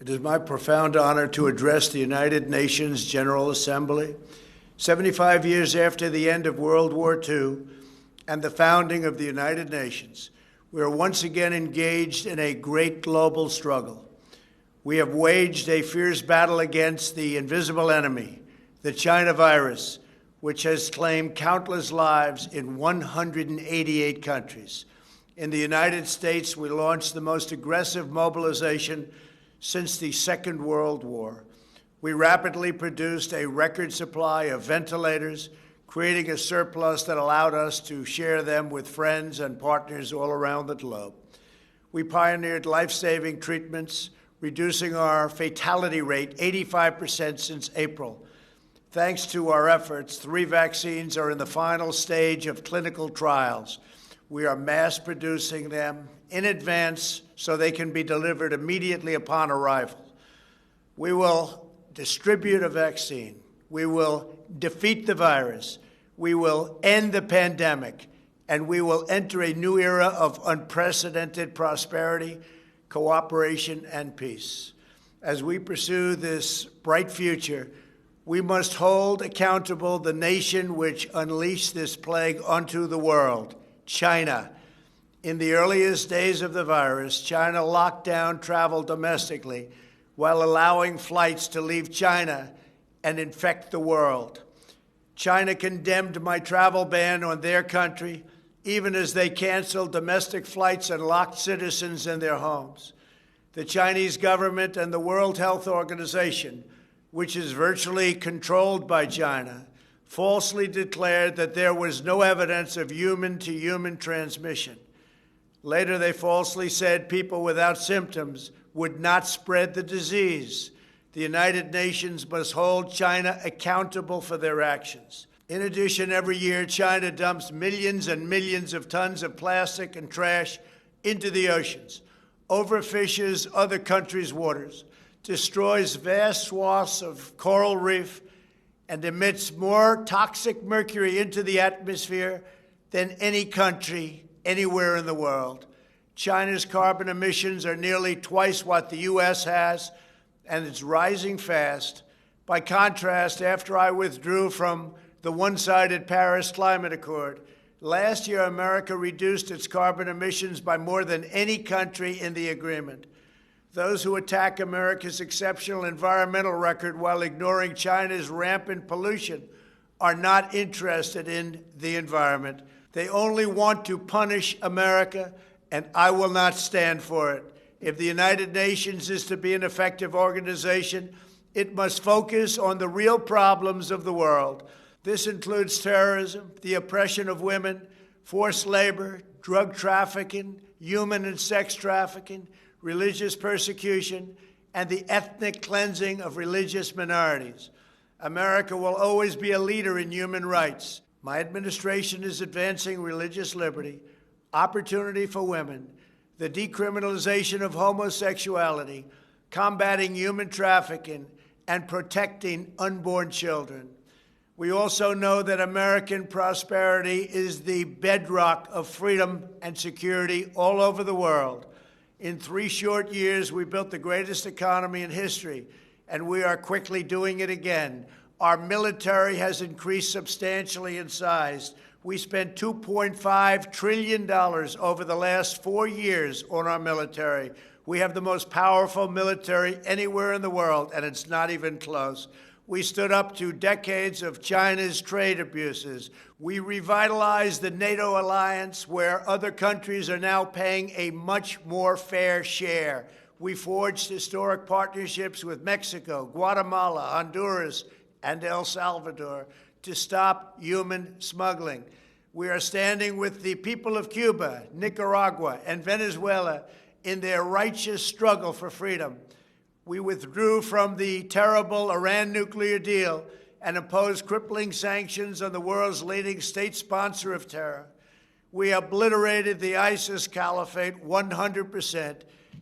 It is my profound honor to address the United Nations General Assembly, 75 years after the end of World War II and the founding of the United Nations. We are once again engaged in a great global struggle. We have waged a fierce battle against the invisible enemy, the China virus, which has claimed countless lives in 188 countries. In the United States, we launched the most aggressive mobilization since the Second World War. We rapidly produced a record supply of ventilators, creating a surplus that allowed us to share them with friends and partners all around the globe. We pioneered life-saving treatments, reducing our fatality rate 85% since April. Thanks to our efforts, 3 vaccines are in the final stage of clinical trials. We are mass producing them in advance so they can be delivered immediately upon arrival. We will distribute a vaccine. We will defeat the virus. We will end the pandemic. And we will enter a new era of unprecedented prosperity, cooperation, and peace. As we pursue this bright future, we must hold accountable the nation which unleashed this plague onto the world, China. In the earliest days of the virus, China locked down travel domestically while allowing flights to leave China and infect the world. China condemned my travel ban on their country, even as they canceled domestic flights and locked citizens in their homes. The Chinese government and the World Health Organization, which is virtually controlled by China, falsely declared that there was no evidence of human-to-human transmission. Later, they falsely said people without symptoms would not spread the disease. The United Nations must hold China accountable for their actions. In addition, every year, China dumps millions and millions of tons of plastic and trash into the oceans, overfishes other countries' waters, destroys vast swaths of coral reef, and emits more toxic mercury into the atmosphere than any country anywhere in the world. China's carbon emissions are nearly twice what the U.S. has, and it's rising fast. By contrast, after I withdrew from the one-sided Paris Climate Accord, last year America reduced its carbon emissions by more than any country in the agreement. Those who attack America's exceptional environmental record while ignoring China's rampant pollution are not interested in the environment. They only want to punish America, and I will not stand for it. If the United Nations is to be an effective organization, it must focus on the real problems of the world. This includes terrorism, the oppression of women, forced labor, drug trafficking, human and sex trafficking, religious persecution, and the ethnic cleansing of religious minorities. America will always be a leader in human rights. My administration is advancing religious liberty, opportunity for women, the decriminalization of homosexuality, combating human trafficking, and protecting unborn children. We also know that American prosperity is the bedrock of freedom and security all over the world. In 3 short years, we built the greatest economy in history, and we are quickly doing it again. Our military has increased substantially in size. We spent $2.5 trillion over the last 4 years on our military. We have the most powerful military anywhere in the world, and it's not even close. We stood up to decades of China's trade abuses. We revitalized the NATO alliance, where other countries are now paying a much more fair share. We forged historic partnerships with Mexico, Guatemala, Honduras, and El Salvador to stop human smuggling. We are standing with the people of Cuba, Nicaragua, and Venezuela in their righteous struggle for freedom. We withdrew from the terrible Iran nuclear deal and imposed crippling sanctions on the world's leading state sponsor of terror. We obliterated the ISIS caliphate 100%,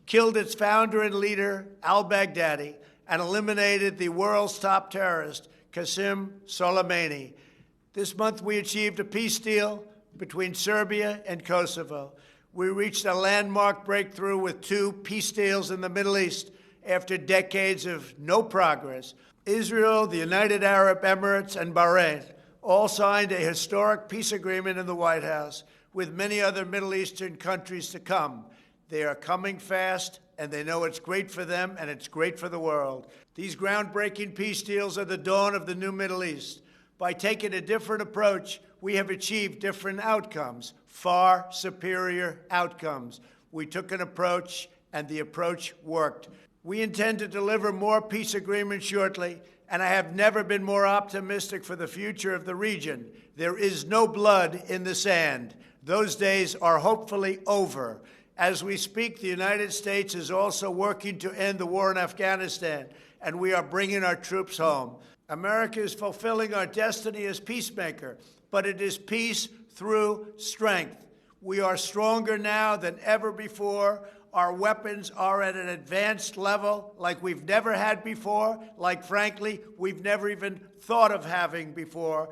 killed its founder and leader, al-Baghdadi, and eliminated the world's top terrorist, Qasem Soleimani. This month, we achieved a peace deal between Serbia and Kosovo. We reached a landmark breakthrough with 2 peace deals in the Middle East after decades of no progress. Israel, the United Arab Emirates, and Bahrain all signed a historic peace agreement in the White House, with many other Middle Eastern countries to come. They are coming fast, and they know it's great for them and it's great for the world. These groundbreaking peace deals are the dawn of the new Middle East. By taking a different approach, we have achieved different outcomes, far superior outcomes. We took an approach, and the approach worked. We intend to deliver more peace agreements shortly, and I have never been more optimistic for the future of the region. There is no blood in the sand. Those days are hopefully over. As we speak, the United States is also working to end the war in Afghanistan, and we are bringing our troops home. America is fulfilling our destiny as peacemaker, but it is peace through strength. We are stronger now than ever before. Our weapons are at an advanced level like we've never had before, like, frankly, we've never even thought of having before.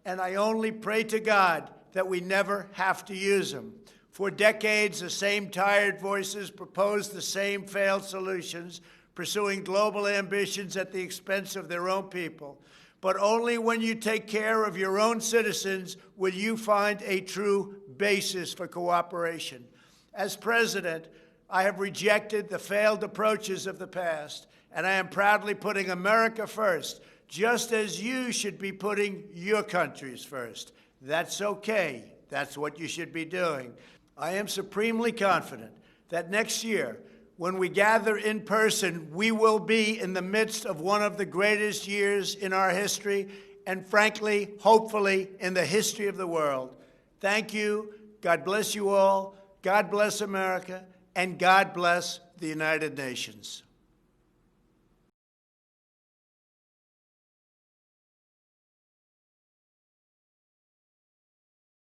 And I only pray to God that we never have to use them. For decades, the same tired voices proposed the same failed solutions, pursuing global ambitions at the expense of their own people. But only when you take care of your own citizens will you find a true basis for cooperation. As president, I have rejected the failed approaches of the past, and I am proudly putting America first, just as you should be putting your countries first. That's okay. That's what you should be doing. I am supremely confident that next year, when we gather in person, we will be in the midst of one of the greatest years in our history, and frankly, hopefully, in the history of the world. Thank you. God bless you all. God bless America. And God bless the United Nations.